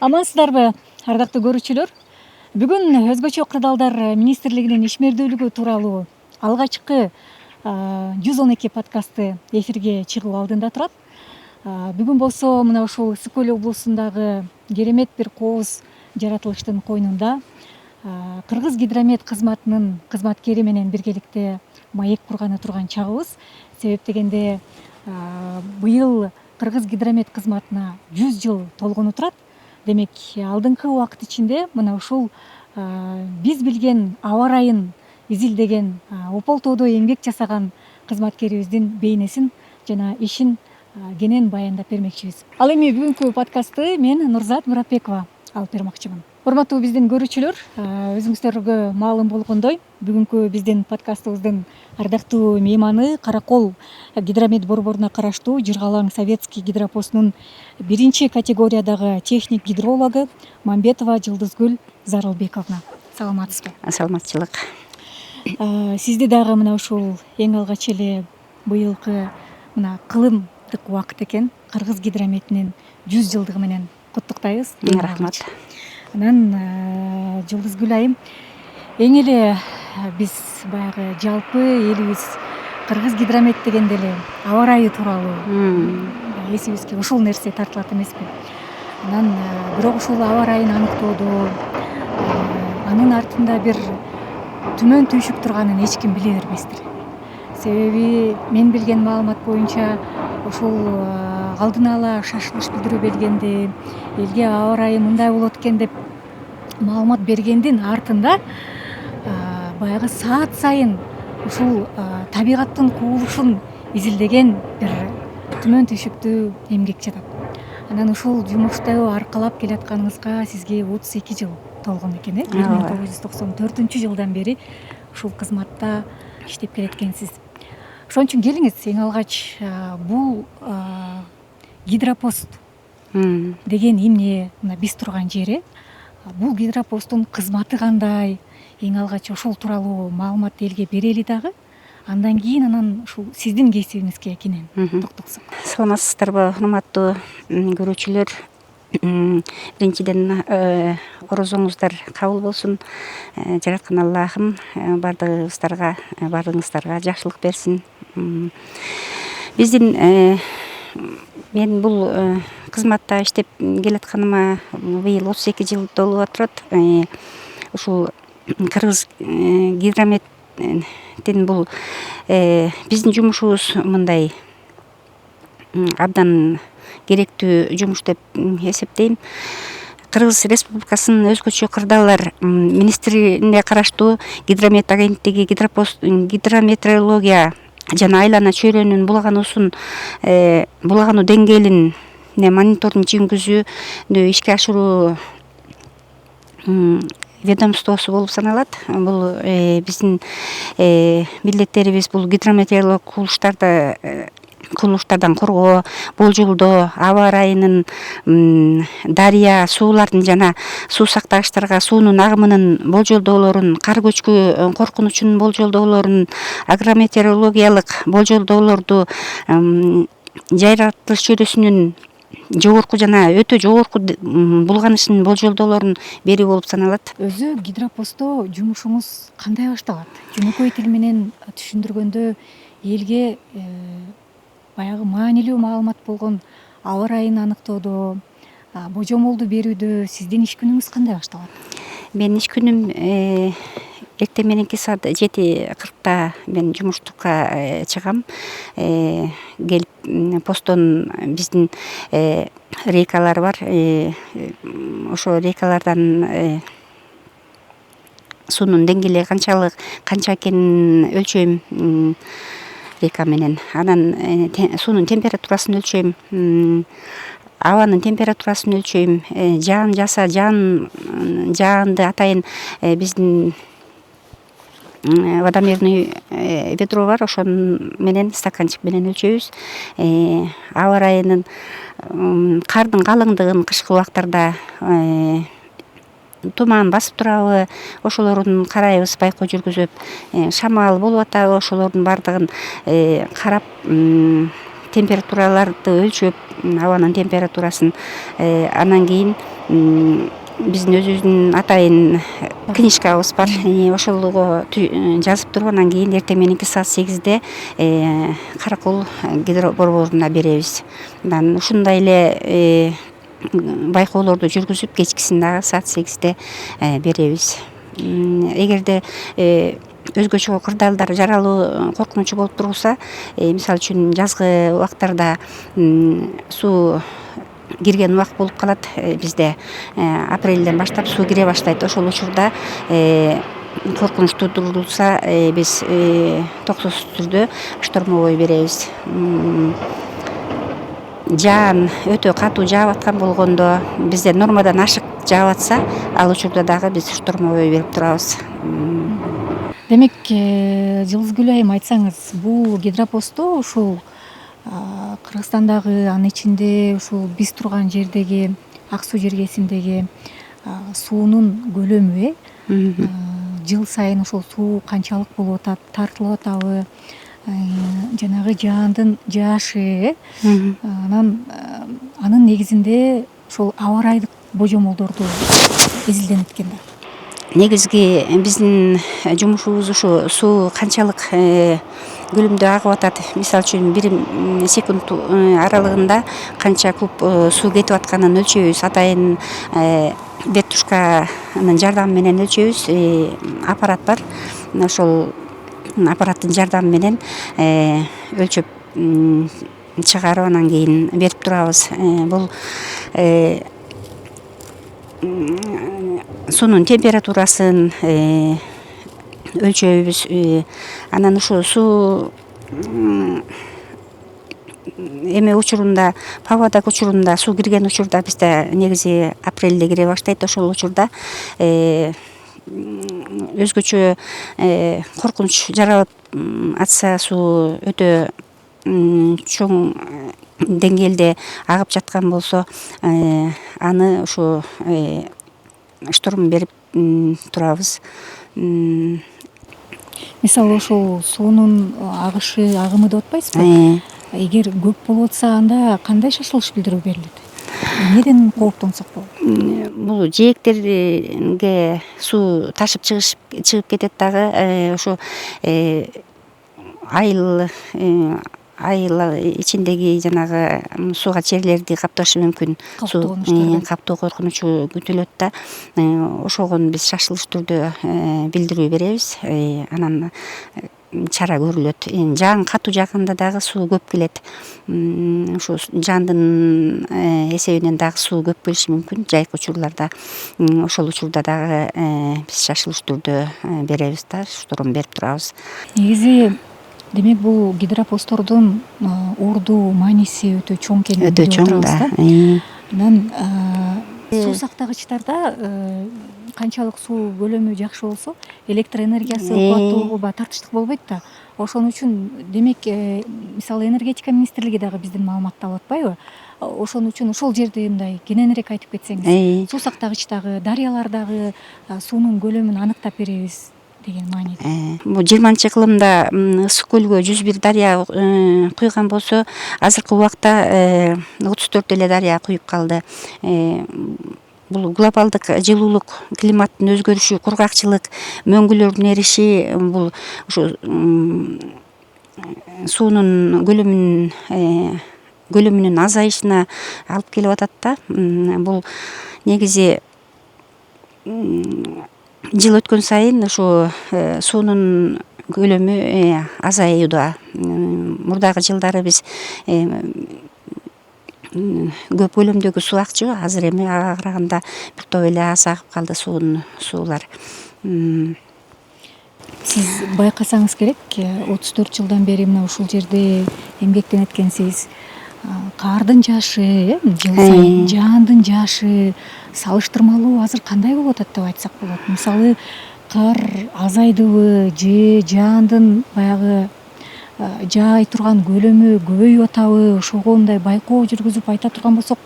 Амансыздарбы, ардактуу көрүүчүлөр? Бүгүн өзгөчө кырдаалдар министрлигинин ишмердүүлүгү тууралуу алгачкы 112 подкасты эфирге чыгуу алдында турат. Бүгүн болсо мына ушул Ысык Көл облусундагы керемет бир кооз жаратылыштын койнунда Кыргыз гидромет кызматынын кызматкери менен биргеликте маек курганы турган чагыбыз. Себеп дегенде быйыл Кыргыз гидромет кызматына 100 жыл толгону турат. Демек, алдыңкы убакыт ичинде мына ушул биз билген аба ырайын изилдеген, опол тоодо эмгек жасаган кызматкерибиздин бейнесин жана ишин кенен баяндап бермекчибиз. Ал эми бүгүнкү подкастты мен Нурзат Муратбекова алып бермекчимин. Урматтуу биздин көрүүчүлөр, өзүңүздөргө маалым болгондой, бүгүнкү биздин подкастыбыздын ардактуу мейманы Каракол гидромет борборуна караштуу Жыргалаң Советский гидропостунун 1 категориядагы техник гидрологу Мамбетова Жылдызгүл Зарылбековна. Саламатсызбы? Саламатчылык. Сизди дагы мына ушул эң алгач эле быйылкы мына кылымдык убакыт экен, Кыргыз гидрометинин 100 жылдыгы менен куттуктайбыз. Рахмат. Анан Жылдызгүл айым, эң эле биз баягы жалпы элибиз Кыргыз гидромет дегенде эле аба ырайы тууралуу эсибизге ушул нерсе тартылат эмеспи? Анан бирок ушул аба ырайын аныктоодо анын артында бир түмөн түйшүк турганын эч ким биле бербестир. Себеби мен билген маалымат боюнча ушул алдын ала шашылыш билдирүү бергенде, элге аба ырайы мындай болот экен деп маалымат бергендин артында баягы саат сайын ушул табигаттын кубулушун изилдеген бир түмөн түйшүктүү эмгек жатат. Анан ушул жумушту аркалап келатканыңызга сизге 32 жыл толгон экен, 1994-жылдан бери ушул кызматта иштеп келеткенсиз. Ошон үчүн келиңиз, эң алгач бул гидропост деген эмне, мына биз турган жери, бул гидропосттун кызматы кандай, эң алгач ошол тууралуу маалымат элге берели дагы. Андан кийин ушул сиздин кесибиңизге кенен токтолсок. Саламатсыздарбы, урматтуу көрүүчүлөр? Биринчиден орозоңуздар кабыл болсун. Жараткан Аллахым бардыгыңыздарга жакшылык берсин. Мен бул кызматта иштеп келатканыма быйыл 32 жыл толуп атат. Ушул Кыргыз гидрометтин бул биздин жумушубуз мындай абдан керектүү жумуш деп эсептейм. Кыргыз Республикасынын өзгөчө кырдаалдар министрлигине караштуу гидромет агенттиги гидрометеорология жана айлана чөйрөнүн булагануу деңгээлин мониторинг жүргүзүүнү ишке ашыруу ведомствосу болуп саналат. Бул биздин милдеттерибиз бул гидрометеоролог курулуштардан коргоо, болжолдоо, аба ырайынын, дарыя, суулардын жана суу сактагычтарга суунун агымынын болжолдоолорун, кар көчкү коркунучунун болжолдоолорун, агрометеорологиялык болжолдоолорду, жайратылыш чөйрөсүнүн жогорку жана өтө жогорку булганышынын болжолдоолорун берүү болуп саналат. Өзү гидропостто жумушуңуз кандай башталат? Жөнөкөй тил менен түшүндүргөндө элге баягы маанилүү маалымат болгон аба ырайын аныктоодо, божомолду берүүдө сиздин иш күнүңүз кандай башталат? Менин иш күнүм эртең мененки саат 7:40 мен жумуштукка чыгам. Келип посттон биздин рейкалар бар. Ошо рейкалардан суунун деңгээли канча экенин өлчөйм рейка менен. Анан суунун температурасын өлчөйм, абанын температурасын өлчөйм, жаанды атайын биздин водомерный ведро бар, ошон менен стаканчык менен өлчөйбүз. Аба ырайынын кардын калыңдыгын кышкы убактарда туман басып турабы, ошолорун карайбыз, байкоо жүргүзүп, шамал болуп атабы, ошолордун баардыгын карап, температураларды өлчөп, абанын температурасын, анан кийин биздин өзүбүздүн атайын книжкабыз бар. Ошолго жазып туруп анан кийин эртең мененки саат 8-де Каракол гидро борборуна беребиз. Анан ушундай эле байкоолорду жүргүзүп кечкисин дагы саат 8-де беребиз. Эгерде өзгөчө кырдаалдар жаралуу коркунучу болуп турса, мисалы үчүн жазгы убактарда суу кирген убак болуп калат бизде. Апрелден баштап суу кире баштайт. Ошол учурда коркунуч туудурулса, биз токсоосуз түрдө штормовой беребиз. Жаан өтө катуу жаап аткан болгондо, бизде нормадан ашык жаап атса, ал учурда дагы биз штормовой берип турабыз. Демек, Жылдызгүл айым, айтсаңыз, бул гидропостто ушул Кыргызстандагы, анын ичинде ушул биз турган жердеги Ак суу жергесиндеги суунун көлөмү жыл сайын ошол суу канчалык болуп атат, тартылып атабы, жанагы жаандын жаашы, анын негизинде ошол аба ырайдык божомолдорду изилденет экен да. Негизги биздин жумушубуз ушу суу канчалык көлөмдө агып атат. Мисалы үчүн 1 секунд аралыгында канча куб суу кетип атканын өлчөйбүз. Атайын вертушканын жардамы менен өлчөйбүз. Аппарат бар. Ошол аппараттын жардамы менен өлчөп чыгарып анан кийин берип турабыз. Бул суунун температурасын өлчөйбүз. Анан ушу суу эме учурунда, паводок учурунда, суу кирген учурда бизде негизи апрелде кире баштайт. Ошол учурда өзгөчө коркунуч жаралып атса, суу өтө чоң деңгээлде агып жаткан болсо, аны ушу шторм берип турабыз. Мисалы, ошол суунун агышы, агымы деп атпайсызбы? Эгер көп болуп атса, анда кандай шашылыш билдирүү берилет? Эмнеден кооптонсок болот? Бул жээктерге суу ташып чыгып кетет дагы. Ошо айыл ичиндеги жанагы сууга черлерди капташы мүмкүн. Каптоо коркунучу күтүлөт да. Ошогон биз шашылыш түрдө билдирүү беребиз. Анан чара көрүлөт. Жаан катуу жааганда дагы суу көп келет. Ушу жаандын эсебинен дагы суу көп келиши мүмкүн жайкы учурларда. Ошол учурда дагы биз шашылыш түрдө беребиз да, шторм берип турабыз. Негизи, демек, бул гидропосттордун орду, мааниси өтө чоң экенин өтө чоң да. Анан суу сактагычтарда канчалык суу көлөмү жакшы болсо, электр энергиясы кубаттуулугу тартыштык болбойт да. Ошон үчүн, демек, мисалы, энергетика министрлиги дагы бизден маалыматты алып атпайбы? Ошон үчүн ошол жерди мындай кененирээк айтып кетсеңиз, суу сактагычтагы, дарыялардагы суунун көлөмүн аныктап беребиз деген мааниде. Бул 20-кылымда Ысык көлгө 101 дарыя куйган болсо, азыркы убакта 34 эле дарыя куюп калды. Бул глобалдык жылуулук, климаттын өзгөрүшү, кургакчылык, мөңгүлөрдүн эриши, бул ушу суунун көлөмүнүн азайышына алып келип атат да. Бул негизи жыл өткөн сайын ушу суунун көлөмү азаюуда. Мурдагы жылдары биз көп көлөмдөгү суу акчу, азыр эми ага караганда бир топ эле аз агып калды суулар. Сиз байкасаңыз керек, 34 жылдан бери мына ушул жерде эмгектенет экенсиз. Кардын жаашы, жыл сайын жаандын жаашы салыштырмалуу азыр кандай болуп атат деп айтсак болот? Мисалы, кар азайдыбы же жаандын баягы жаай турган көлөмү көбөйүп атабы? Ошого мындай байкоо жүргүзүп айта турган болсок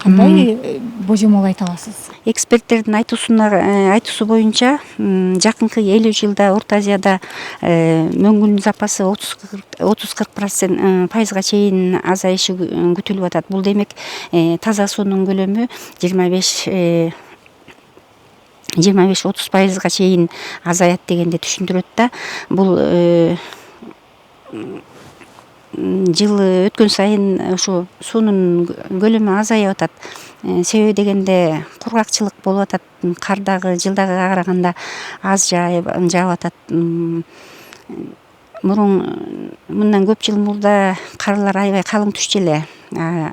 кандай божомол айта аласыз? Эксперттердин айтуусу боюнча жакынкы 50 жылда Орто Азияда мөңгүнүн запасы 30-40% пайызга чейин азайышы күтүлүп атат. Бул демек таза суунун көлөмү 25-30%га чейин азаят дегенди түшүндүрөт да. Бул жыл өткөн сайын ушу суунун көлөмү азайып атат. Себеби дегенде кургакчылык болуп атат. Кар дагы жылдагыга караганда аз жаап атат. Мындан көп жыл мурда карлар аябай калың түшчү эле.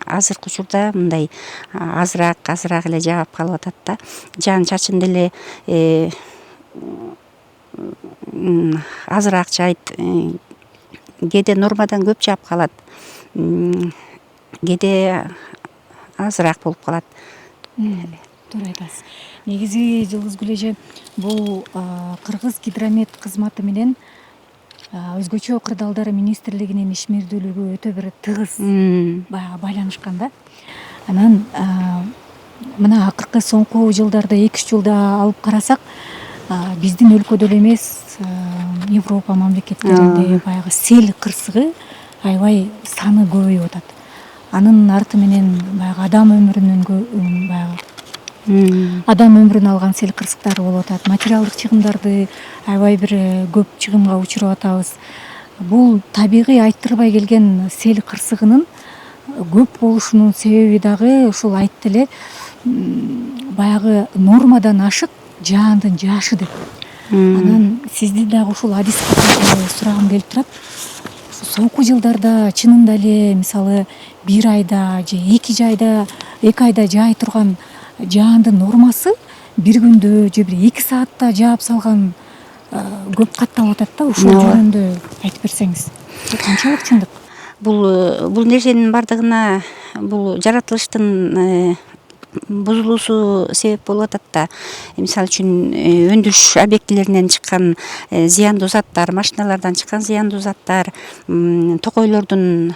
Азыркы учурда мындай азыраак эле жаап калып атат да. Жаан чачын деле азыраак жайт. Кээде нормадан көп жаап калат. Кээде азыраак болуп калат. Туура айтасыз. Негизи Жылгызгүл эже, бул Кыргыз гидромет кызматы менен өзгөчө кырдаалдар министрлигинин ишмердүүлүгү өтө бир тыгыз баягы байланышкан да. Анан мына акыркы соңку жылдарда 2-3 жылда алып карасак, биздин өлкөдө эле эмес, Европа мамлекеттеринде баягы сел кырсыгы аябай саны көбөйүп атат. Анын арты менен баягы адам өмүрүн алган сел кырсыктары болуп атат. Материалдык чыгымдарды аябай бир көп чыгымга учуруп атабыз. Бул табигый айттырбай келген сел кырсыгынын көп болушунун себеби дагы ушул айтты эле, баягы нормадан ашык жаандын жаашы деп. Анан сизди дагы ушул адис катары сурагым келип турат. Соңку жылдарда чынында эле мисалы 1 айда же 2 айда жаай турган жаандын нормасы бир күндө же бир 2 саатта жаап салган көп катталып атат да. Ушул жөнүндө айтып берсеңиз. Канчалык чындык? Бул нерсенин бардыгына бул жаратылыштын бузулуусу себеп болуп атат да. Мисалы үчүн өндүрүш объектилеринен чыккан зыяндуу заттар, машиналардан чыккан зыяндуу заттар, токойлордун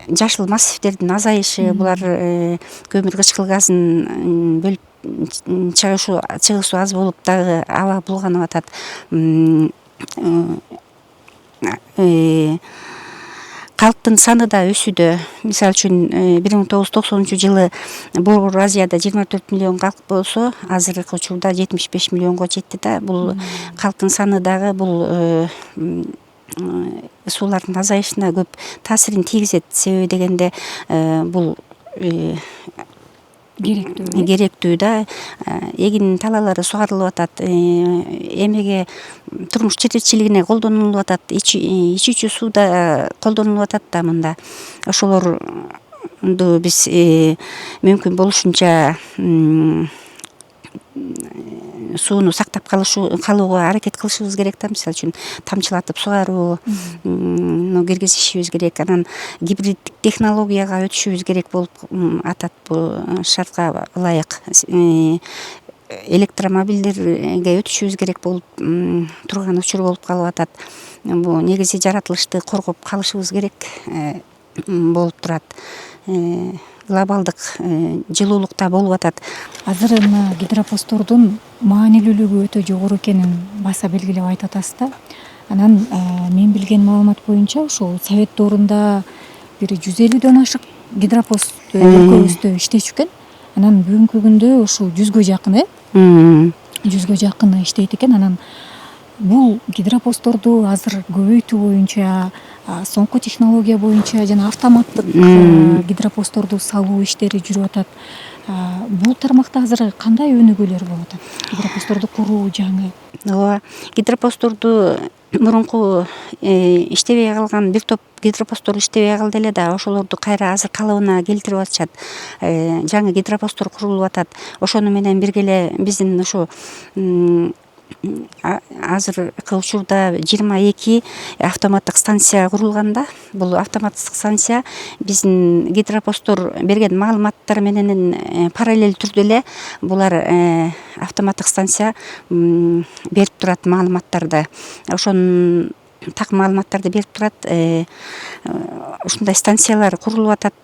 жашыл массивдердин азайышы, булар көмүр кычкыл газын бөлүп чыгуусу аз болуп дагы аба булганып атат. Калктын саны да өсүүдө. Мисалы үчүн 1990 Борбор Азияда 24 миллион калк болсо, азыркы учурда 75 миллионго жетти да. Бул калктын саны дагы бул суулардын азайышына көп таасирин тийгизет. Себеби дегенде бул керектүү да. Эгин талаалары сугарылып атат. Эмеге турмуш жетекчилигине колдонулуп атат. Ичүүчү сууда колдонулуп атат да мында. Ошолорду биз мүмкүн болушунча сууну сактап калууга аракет кылышыбыз керек да. Мисалы үчүн тамчылатып сугаруу киргизишибиз керек. Анан гибриддик технологияга өтүшүбүз керек болуп атат бул шартка ылайык. Электромобилдерге өтүшүбүз керек болуп турган учур болуп калып атат. Бул негизи жаратылышты коргоп калышыбыз керек болуп турат. Глобалдык жылуулукта болуп атат. Азыр мына гидропосттордун маанилүүлүгү өтө жогору экенин баса белгилеп айтып атасыз да. Анан мен билген маалымат боюнча ушул совет доорунда бир 150дөн ашык гидропост өлкөбүздө иштечү экен. Анан бүгүнкү күндө ушул 100гө жакын 100гө жакын иштейт экен. Анан бул гидропостторду азыр көбөйтүү боюнча, соңку технология боюнча жана автоматтык гидропостторду салуу иштери жүрүп атат. Бул тармакта азыр кандай өнүгүүлөр болуп атат? Гидропостторду куруу жаңы. Ооба, гидропостторду мурунку иштебей калган бир топ гидропосттор иштебей калды эле да. Ошолорду кайра азыр калыбына келтирип атышат. Жаңы гидропосттор курулуп атат. Ошону менен бирге эле биздин ушу азыркы учурда 22 автоматтык станция курулган да. Бул автоматтык станция биздин гидропосттор берген маалыматтар менен параллель түрдө эле булар автоматтык станция берип турат маалыматтарды. Ошонун так маалыматтарды берип турат. Ушундай станциялар курулуп атат.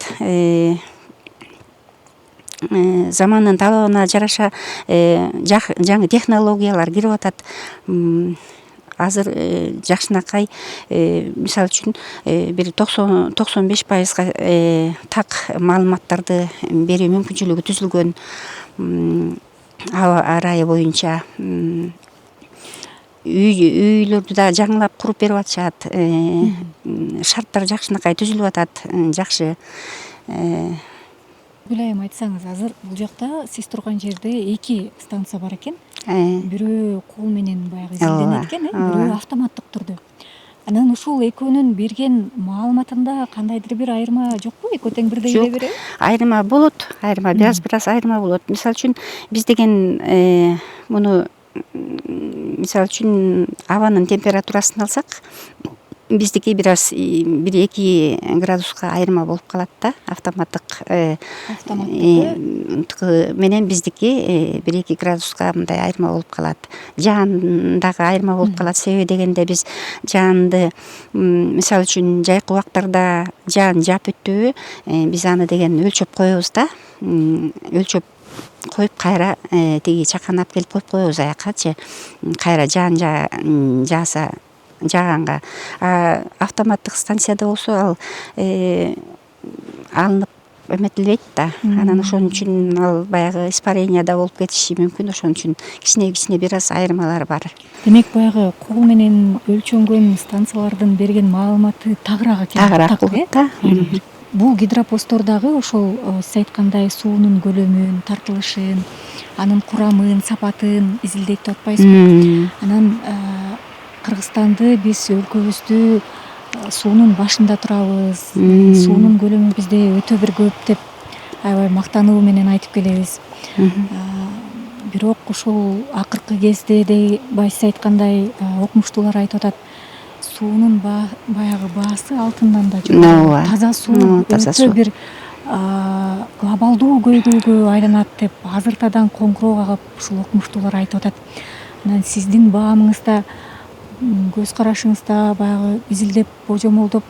замандын талабына жараша жаңы технологиялар кирип атат. Азыр жакшынакай мисалы үчүн бир 95% так маалыматтарды берүү мүмкүнчүлүгү түзүлгөн аба ырайы боюнча үйлөрдү да жаңылап куруп берип атышат. Шарттар жакшынакай түзүлүп атат, жакшы. Айым айтсаңыз, азыр бул жакта сиз турган жерде 2 станция бар экен. Бирөө кол менен баягы изилденет экен, бирөө автоматтык түрдө. Анан ушул экөөнүн берген маалыматында кандайдыр бир айырма жокпу? Экөө тең бирдей эле береби? Айырма болот, бир аз айырма болот. Мисалы үчүн биз деген муну мисалы үчүн абанын температурасын алсак, биздики бир аз 1-2 градуска айырма болуп калат да, автоматтык менен биздики 1-2 градуска мындай айырма болуп калат. Жаан дагы айырма болуп калат. Себеби дегенде биз жаанды мисалы үчүн жайкы убактарда жаан жаап өттүбү, биз аны деген өлчөп коебуз да. Өлчөп коюп кайра тиги чакан алып келип коюп коебуз аякачы. Кайра жаан жааса жааганга. Автоматтык станцияда болсо ал алынып эметилбейт да. Анан ошон үчүн ал баягы испаренияда болуп кетиши мүмкүн. Ошон үчүн кичине бир аз айырмалар бар. Демек баягы кол менен өлчөнгөн станциялардын берген маалыматы тагыраак болот да. Бул гидропосттордогу ошол сиз айткандай суунун көлөмүн, тартылышын, анын курамын, сапатын изилдейт деп атпайсызбы? Анан Кыргызстанды биз өлкөбүздү суунун башында турабыз, суунун көлөмү бизде өтө бир көп деп аябай мактануу менен айтып келебиз. Бирок ушул акыркы кезде сиз айткандай окумуштуулар айтып атат, суунун баягы баасы алтындан да жогору. Таза суу өтө бир глобалдуу көйгөйгө айланат деп азыртадан коңгуроо кагып ушул окумуштуулар айтып атат. Анан сиздин баамыңызда, көз карашыңызда баягы изилдеп, божомолдоп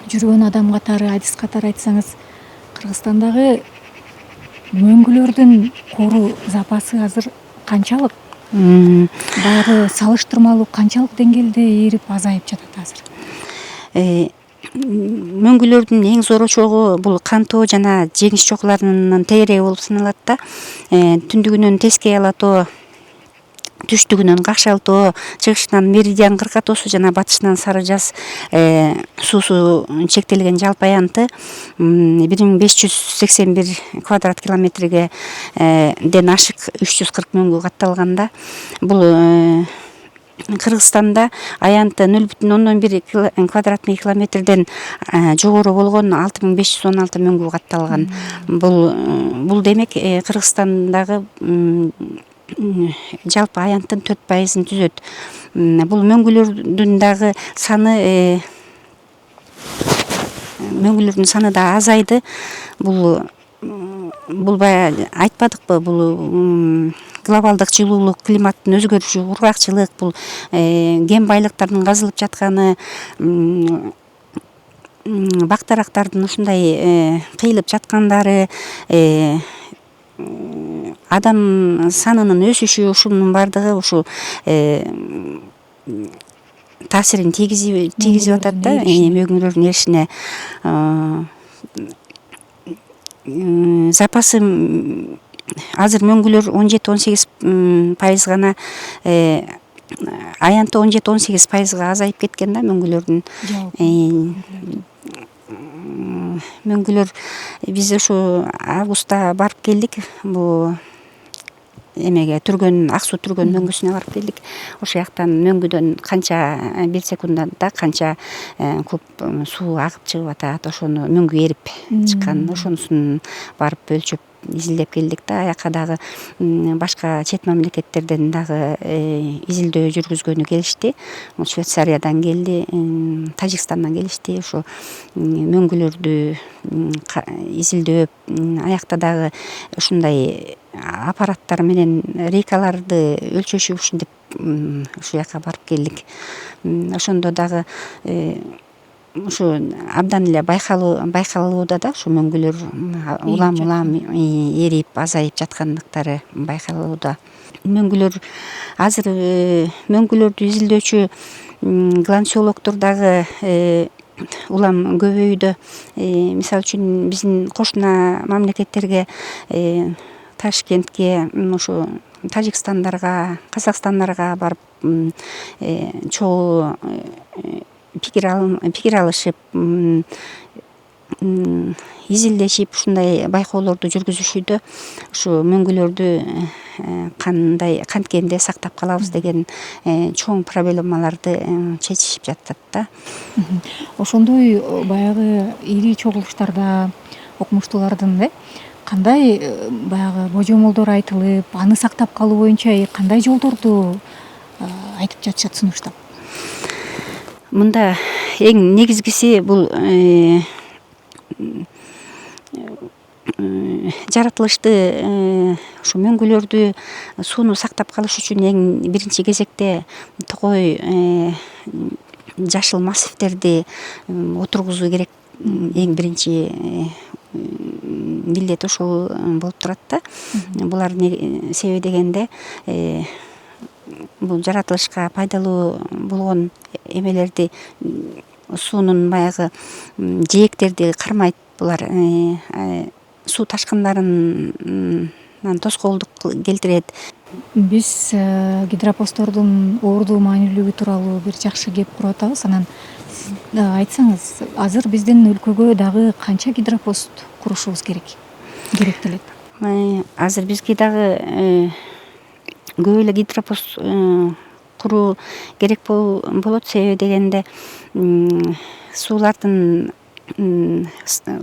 жүргөн адам катары, адис катары айтсаңыз, Кыргызстандагы мөңгүлөрдүн кору запасы азыр канчалык? Баягы салыштырмалуу канчалык деңгээлде эрип азайып жатат азыр? Мөңгүлөрдүн эң зор очогу бул Кантоо жана Жеңиш чокуларынын тегереги болуп саналат да. Түндүгүнөн Тескей Ала тоо, түштүгүнөн Какшал тоо, чыгышынан Меридиан кыркатоосу жана батышынан Сары Жаз суусу чектелген жалпы аянты 1581 квадрат километрге ден ашык 340 мөңгү катталганда. Бул Кыргызстанда аянты 0,1 квадратный километрден жогору болгон 6516 мөңгү катталган. Бул демек Кыргызстандагы жалпы аянттын 4% түзөт. Бул мөңгүлөрдүн дагы саны да азайды. Бул баягы айтпадыкпы, бул глобалдык жылуулук, климаттын өзгөрүшү, кургакчылык, бул кен байлыктардын казылып жатканы, бактарактардын ушундай кыйылып жаткандары, адам санынын өсүшү, ушунун баардыгы ушу таасирин тийгизип атат да, мөңгүлөрдүн эришине. Запасы азыр мөңгүлөр 17-18% гана, аянты 17-18% азайып кеткен да мөңгүлөрдүн. Мөңгүлөр биз ушу августта барып келдик, бул эмеге Ак суу түргөн мөңгүсүнө барып келдик. Ошол жактан мөңгүдөн канча бир секундда канча куб суу агып чыгып атат, ошону мөңгү эрип чыккан, ошонусун барып өлчөп изилдеп келдик да. Аякка дагы башка чет мамлекеттерден дагы изилдөө жүргүзгөнү келишти. Швейцариядан келди, Тажикстандан келишти. Ошо мөңгүлөрдү изилдөөп, аякта дагы ушундай аппараттар менен рейкаларды өлчөшүп ушинтип ушул жака барып келдик. Ошондо дагы ушу абдан эле байкалууда да, ушу мөңгүлөр улам эрип азайып жаткандыктары байкалууда. Мөңгүлөр азыр мөңгүлөрдү изилдөөчү глансиологдор дагы улам көбөйдү. Мисалы үчүн биздин кошуна мамлекеттерге, Ташкентке, ушу Тажикстандарга, Казакстандарға барып чогуу пикир алышып, изилдешип ушундай байкоолорду жүргүзүшүүдө. Ушу мөңгүлөрдү канткенде сактап калабыз деген чоң проблемаларды чечишип жатат да. Ошондой баягы ири чогулуштарда окумуштуулардын кандай баягы божомолдор айтылып, аны сактап калуу боюнча кандай жолдорду айтып жатышат сунушта? Мында эң негизгиси бул жаратылышты, ушу мөңгүлөрдү сууну сактап калыш үчүн эң биринчи кезекте токой жашыл массивдерди отургузуу керек. Эң биринчи милдет ошол болуп турат да. Булардын себеби дегенде бул жаратылышка пайдалуу болгон эмелерди, суунун баягы жээктерди кармайт. Булар суу ташкындарынан тоскоолдук келтирет. Биз гидропосттордун ордуу маанилүүлүгү тууралуу бир жакшы кеп куруп атабыз. Анан сиз айтсаңыз, азыр биздин өлкөгө дагы канча гидропост курушубуз керектелет? Азыр бизге дагы көп эле гидропост куруу керек болот. Себеби дегенде суулардын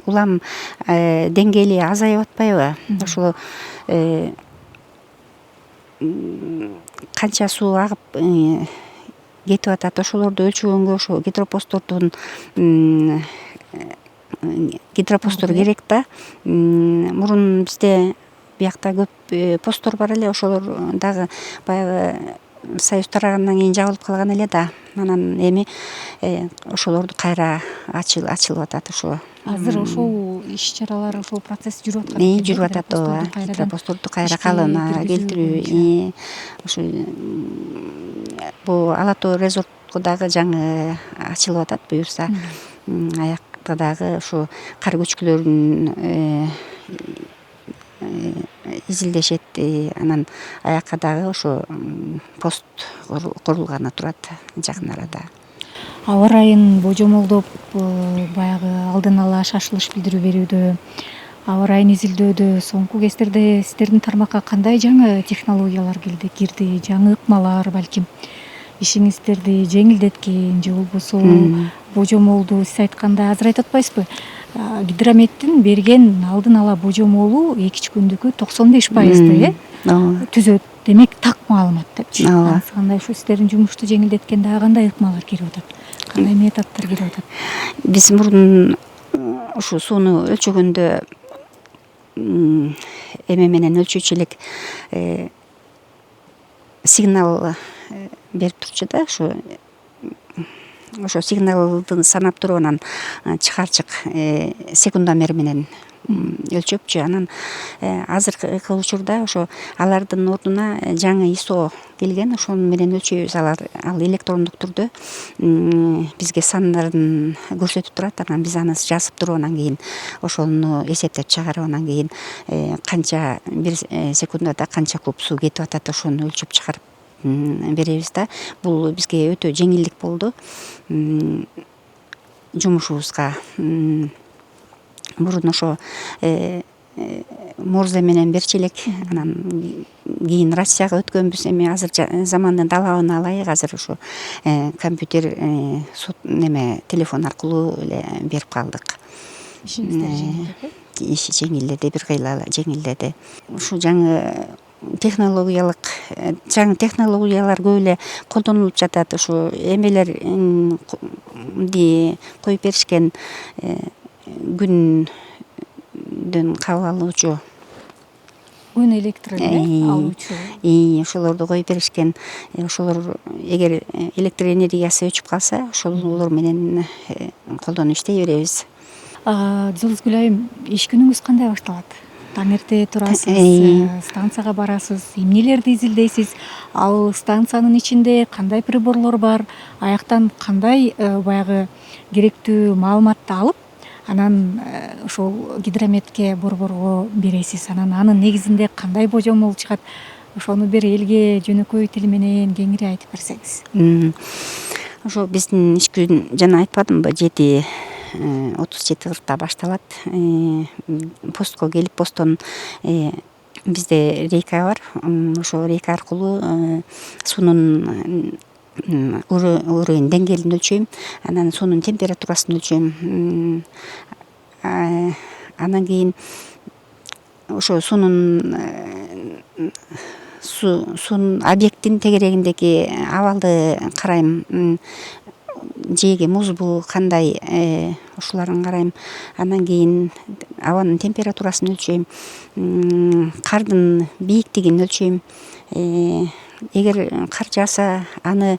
улам деңгээли азайып атпайбы? Ошол канча суу агып кетип атат, ошолорду өлчөгөнгө ошо гидропосттор керек да. Мурун бизде биякта көп посттор бар эле, ошолор дагы баягы Союз тарагандан кийин жабылып калган эле да. Анан эми ошолорду кайра ачылып атат. Ошо Азыр ошол иш-чаралар, ошол процесс жүрүп атат. Жүрүп атат, ооба. Гидропостторду кайра калыбына келтирүү. Ошо бул Ала Тоо резортко дагы жаңы ачылып атат буюрса. Аякта дагы ошо кар көчкүлөрүн изилдешет. Анан аякка дагы ошо пост курулганы турат жакын арада. Аба ырайын божомолдоп, баягы алдын ала шашылыш билдирүү берүүдө, аба ырайын изилдөөдө соңку кездерде сиздердин тармакка кандай жаңы технологиялар кирди, жаңы ыкмалар балким ишиңиздерди жеңилдеткен же болбосо божомолду сиз айтканда азыр айтып атпайсызбы? Гидрометтин берген алдын ала божомолу 2 күндүкү 95% түзөт. Демек так маалымат депчи. Кандай ушу сиздердин жумушту жеңилдеткен дагы кандай ыкмалар кирип атат? Кандай методдор кирип атат? Биз мурун ушу сууну өлчөгөндө эме менен өлчүүчү элек сигнал берип турчу да. Ошо сигналды санап туруп анан чыгарчык секундомер менен өлчөпчү. Анан азыркы учурда ошо алардын ордуна жаңы ISO келген. Ошол менен өлчөйбүз. Ал электрондук түрдө бизге сандарын көрсөтүп турат. Анан биз аны жазып туруп анан кийин ошону эсептеп чыгарып анан кийин канча бир секундада канча куб суу кетип атат ошону өлчөп чыгарып беребиз да. Бул бизге өтө жеңилдик болду жумушубузга. Мурун ошо морзе менен берчү элек, анан кийин Россияга өткөнбүз. Эми азыр замандын талабына ылайык азыр ошо компьютер, телефон аркылуу эле берип калдык. Иши жеңилдеди, бир кыйла жеңилдеди. Ушу жаңы технологиялар көп эле колдонулуп жатат. Ушу эмелерди коюп беришкен, күндөн кабыл алуучу күн электрин алуучу ошолорду коюп беришкен. Ошолор эгер электр энергиясы өчүп калса ошолор менен колдонуп иштей беребиз. Жылдызгүл айым, иш күнүңүз кандай башталат? Таң эрте турасыз, станцияга барасыз, эмнелерди изилдейсиз? Ал станциянын ичинде кандай приборлор бар? Аяктан кандай баягы керектүү маалыматты алып, анан ошол гидрометке борборго бересиз? Анан анын негизинде кандай божомол чыгат? Ошону бир элге жөнөкөй тил менен кеңири айтып берсеңиз. Ошо биздин иш күн жана айтпадымбы 7:37 башталат. Постко келип, посттон бизде рейка бар. Ошо рейка аркылуу суунун уровень деңгээлин өлчөйм, анан суунун температурасын өлчөйм. Андан кийин ошо суунун объекттин тегерегиндеги абалды карайм. Жээги музбу, кандай, ушуларын карайм. Андан кийин абанын температурасын өлчөйм, кардын бийиктигин өлчөйм. Эгер кар жааса, аны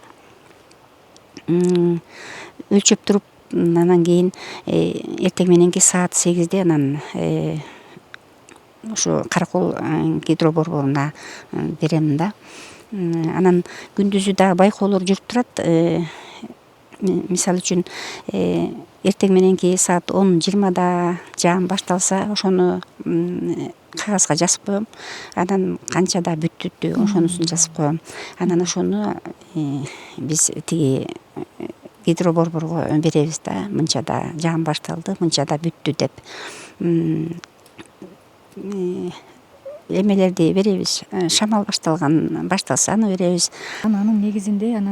өлчөп туруп, анан кийин эртең мененки саат 8-де анан ошо Каракол гидроборборуна берем да. Анан күндүзү дагы байкоолор жүрүп турат. Мисалы үчүн эртең мененки саат 10:20 жаам башталса, ошону кагазга жазып коем. Анан канчада бүттү, ошонусун жазып коем. Анан ошону биз тиги гидроборборго беребиз да. Мынчада жаам башталды, мынчада бүттү деп эмелерди беребиз. Шамал башталса аны беребиз. Анын негизинде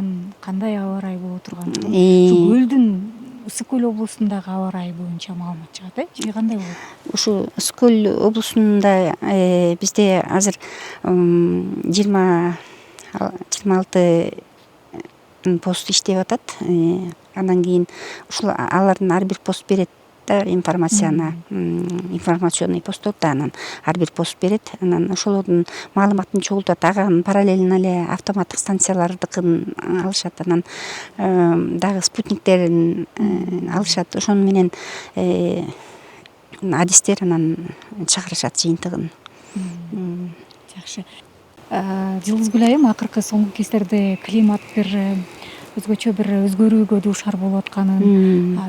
кандай аба ырайы боло турган? Көлдүн Ысык көл облусундагы аба ырайы боюнча маалымат чыгат, же кандай болот? Ушу Ысык көл облусунда бизде азыр 26 пост иштеп атат. Андан кийин ушул алардын ар бир пост берет да информацияны, информационный посттор да, анан ар бир пост берет. Анан ошолордун маалыматын чогултат. Ага параллельно эле автоматтык станциялардыкын алышат. Анан дагы спутниктерин алышат. Ошону менен адистер анан чыгарышат жыйынтыгын. Жакшы. Жылдызгүл айым, акыркы соңку кездерде климат бир өзгөчө бир өзгөрүүгө дуушар болуп атканын,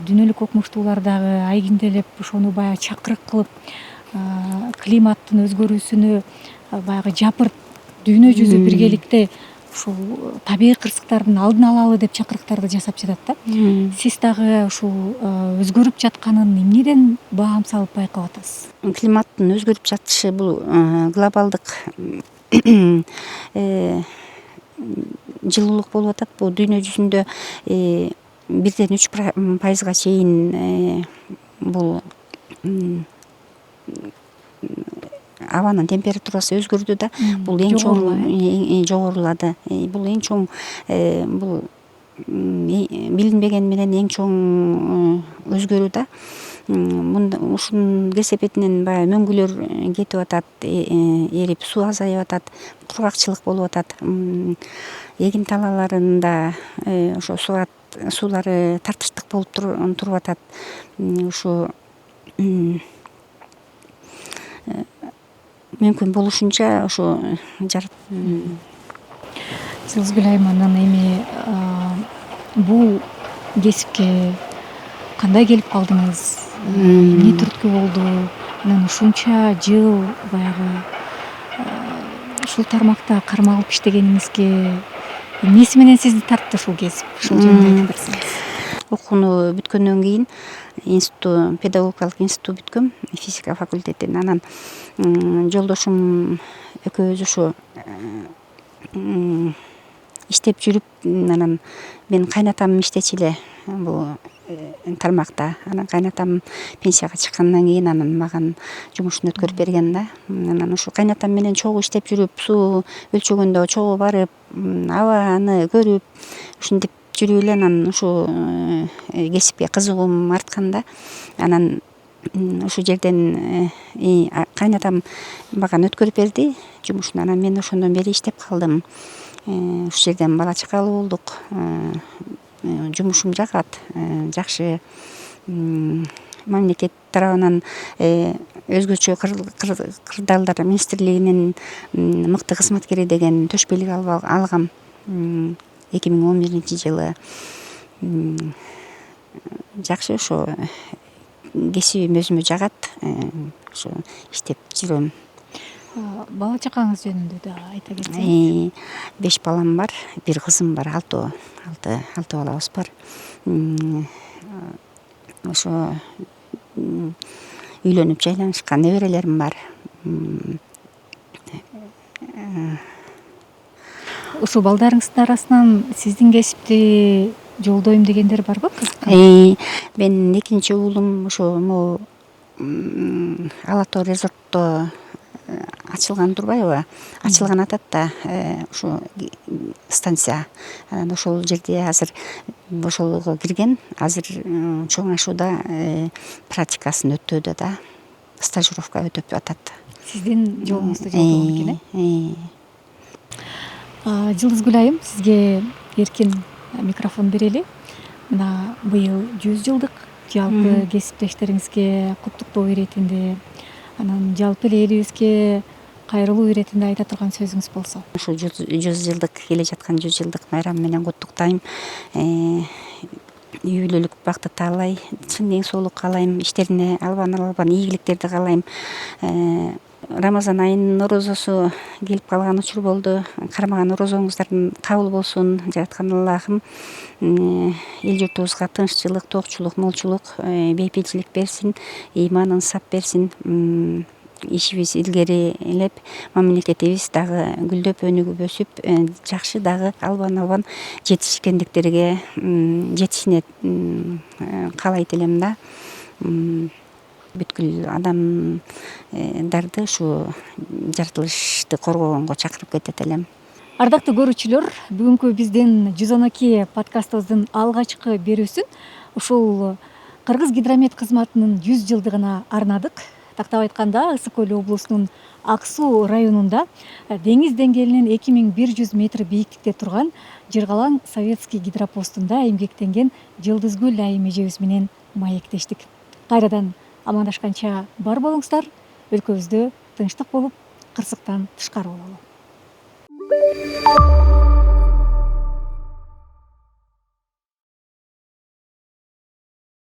дүйнөлүк окумуштуулар дагы айгинделеп ошону баягы чакырык кылып, климаттын өзгөрүүсүнө баягы жапырт дүйнө жүзү биргеликте ушул табигый кырсыктардын алдын алалы деп чакырыктарды жасап жатат да. Сиз дагы ушул өзгөрүп жатканын эмнеден баам салып байкап атасыз? Климаттын өзгөрүп жатышы бул глобалдык жылуулук болуп атат. Бул дүйнө жүзүндө 1-3% чейин бул абанын температурасы өзгөрдү да. Бул эң чоң жогорулады. Бул эң чоң бул билинбеген менен эң чоң өзгөрүү да. Ушунун кесепетинен баягы мөңгүлөр кетип атат, эрип суу азайып атат, кургакчылык болуп атат. Эгин талааларында ошо суулары тартыштык болуп туруп атат. Ушу мүмкүн болушунча ошо Жылдызгүл айым, анан эми бул кесипке кандай келип калдыңыз? Эмне түрткү болду? Анан ушунча жыл баягы ушул тармакта кармалып иштегениңизге эмнеси менен сизди тартты ушул кесип? Ушул жөнүндө айтып берсеңиз. Окууну бүткөндөн кийин педагогикалык институт бүткөм, физика факультетин. Анан жолдошум экөөбүз ушу иштеп жүрүп, анан мен кайнатам иштечү эле бул тармакта. Анан кайнатам пенсияга чыккандан кийин анан маган жумушун өткөрүп берген да. Анан ушу кайнатам менен чогуу иштеп жүрүп, суу өлчөгөндө чогуу барып, абаны көрүп, ушинтип жүрүп эле анан ушу кесипке кызыгуум арткан да. Анан ошол жерден кайнатам мага өткөрүп берди жумушун, анан мен ошондон бери иштеп калдым. Ушул жерден бала чакалуу болдук. Жумушум жагат, жакшы. Мамлекет тарабынан өзгөчө кырдаалдар министрлигинин мыкты кызматкери деген төшбөлүк алгам 2011-жылы. Жакшы, ошо кесибим өзүмө жагат, ошо иштеп жүрөм. Бала чакаңыз жөнүндө да айта кетсеңиз. 5 балам бар, 1 кызым бар, 6 балабыз бар. Ошо үйлөнүп жайланышкан неберелерим бар. Ушул балдарыңыздын арасынан сиздин кесипти жолдойм дегендер барбы? Менин экинчи уулум ошо Ала Тоо резортто ачылган турбайбы? Ачылган атат ошо станция. Анан ошол жерде азыр ошого кирген. Азыр чоң ашууда практикасын өтүүдө да, стажировка өтүп атат. Сиздин жолуңузду жолдогон экен. Жылдызгүл айым, сизге эркин микрофон берели. Мына быйыл 100 жылдык жалпы кесиптештериңизге куттуктоо иретинде, анан жалпы эле элибизге кайрылуу иретинде айта турган сөзүңүз болсо. Ушул 100 жылдык келе жаткан 100 жылдык майрам менен куттуктайм. Үй бүлөлүк бакыт таалай, чын ден соолук каалайм, иштерине албан ийгиликтерди каалайм. Рамазан айынын орозосу келип калган учур болду. Кармаган орозоңуздардын кабыл болсун. Жараткан Аллахым эл журтубузга тынччылык, тоокчулук, молчулук, бейпилчилик берсин, ыйманын сап берсин. Ишибиз илгерилеп, мамлекетибиз дагы гүлдөп, өнүгүп өсүп, жакшы дагы албан жетишкендиктерге жетишине каалайт элем да. Бүткүл адамдарды ушу жаратылышты коргогонго чакырып кетет элем. Ардактуу көрүүчүлөр, бүгүнкү биздин 112 подкастыбыздын алгачкы берүүсүн ушул Кыргыз гидромет кызматынын 100 жылдыгына арнадык. Тактап айтканда, Ысык Көл облусунун Ак Суу районунда деңиз деңгээлинен 2100 метр бийиктикте турган Жыргалаң советский гидропостунда эмгектенген Жылдызгүл айым эжебиз менен маектештик. Кайрадан амандашканча бар болуңуздар, өлкөбүздө тынчтык болуп, кырсыктан тышкары бололу.